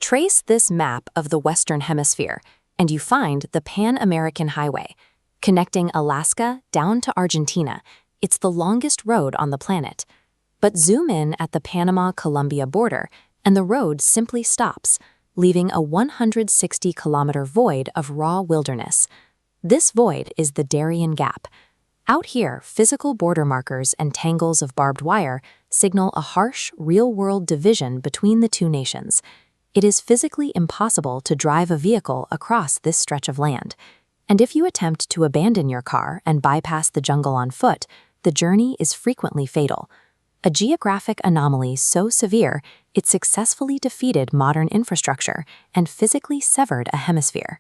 Trace this map of the Western Hemisphere, and you find the Pan-American Highway. Connecting Alaska down to Argentina, it's the longest road on the planet. But zoom in at the Panama-Colombia border, and the road simply stops, leaving a 160-kilometer void of raw wilderness. This void is the Darien Gap. Out here, physical border markers and tangles of barbed wire signal a harsh, real-world division between the two nations. It is physically impossible to drive a vehicle across this stretch of land. And if you attempt to abandon your car and bypass the jungle on foot, the journey is frequently fatal. A geographic anomaly so severe, it successfully defeated modern infrastructure and physically severed a hemisphere.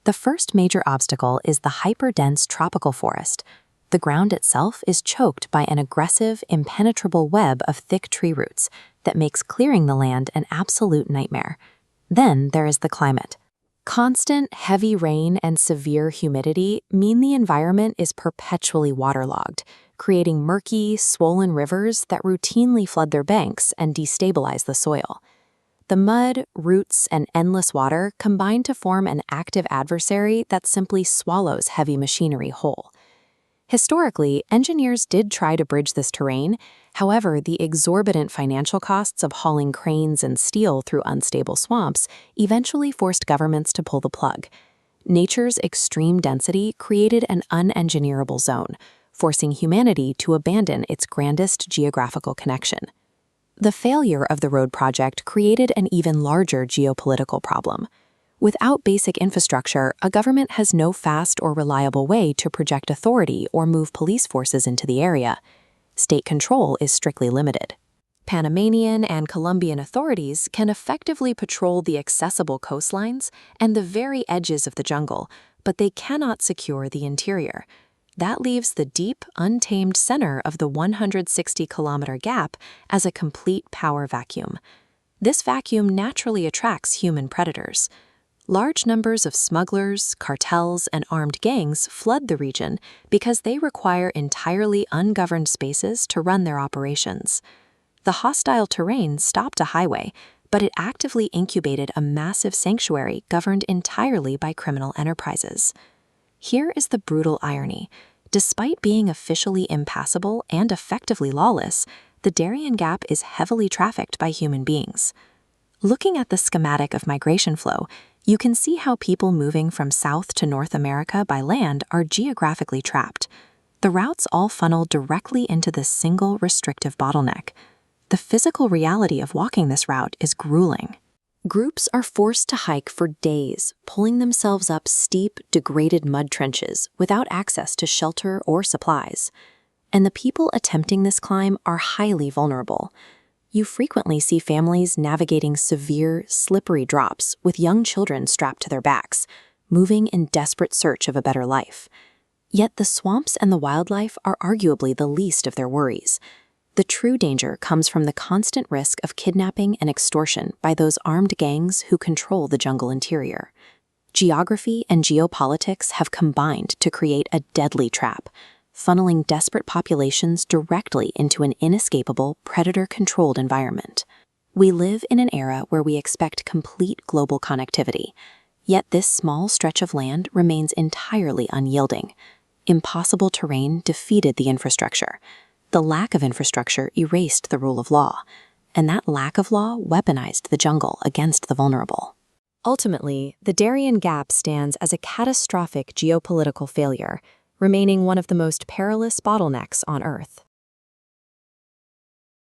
The first major obstacle is the hyperdense tropical forest. The ground itself is choked by an aggressive, impenetrable web of thick tree roots that makes clearing the land an absolute nightmare. Then there is the climate. Constant, heavy rain and severe humidity mean the environment is perpetually waterlogged, creating murky, swollen rivers that routinely flood their banks and destabilize the soil. The mud, roots, and endless water combine to form an active adversary that simply swallows heavy machinery whole. Historically, engineers did try to bridge this terrain. However, the exorbitant financial costs of hauling cranes and steel through unstable swamps eventually forced governments to pull the plug. Nature's extreme density created an unengineerable zone, forcing humanity to abandon its grandest geographical connection. The failure of the road project created an even larger geopolitical problem. Without basic infrastructure, a government has no fast or reliable way to project authority or move police forces into the area. State control is strictly limited. Panamanian and Colombian authorities can effectively patrol the accessible coastlines and the very edges of the jungle, but they cannot secure the interior. That leaves the deep, untamed center of the 160-kilometer gap as a complete power vacuum. This vacuum naturally attracts human predators. Large numbers of smugglers, cartels, and armed gangs flood the region because they require entirely ungoverned spaces to run their operations. The hostile terrain stopped a highway, but it actively incubated a massive sanctuary governed entirely by criminal enterprises. Here is the brutal irony. Despite being officially impassable and effectively lawless, the Darien Gap is heavily trafficked by human beings. Looking at the schematic of migration flow, you can see how people moving from South to North America by land are geographically trapped. The routes all funnel directly into this single restrictive bottleneck. The physical reality of walking this route is grueling. Groups are forced to hike for days, pulling themselves up steep, degraded mud trenches without access to shelter or supplies. And the people attempting this climb are highly vulnerable. You frequently see families navigating severe, slippery drops with young children strapped to their backs, moving in desperate search of a better life. Yet the swamps and the wildlife are arguably the least of their worries. The true danger comes from the constant risk of kidnapping and extortion by those armed gangs who control the jungle interior. Geography and geopolitics have combined to create a deadly trap, funneling desperate populations directly into an inescapable, predator-controlled environment. We live in an era where we expect complete global connectivity, yet this small stretch of land remains entirely unyielding. Impossible terrain defeated the infrastructure. The lack of infrastructure erased the rule of law, and that lack of law weaponized the jungle against the vulnerable. Ultimately, the Darien Gap stands as a catastrophic geopolitical failure, remaining one of the most perilous bottlenecks on Earth.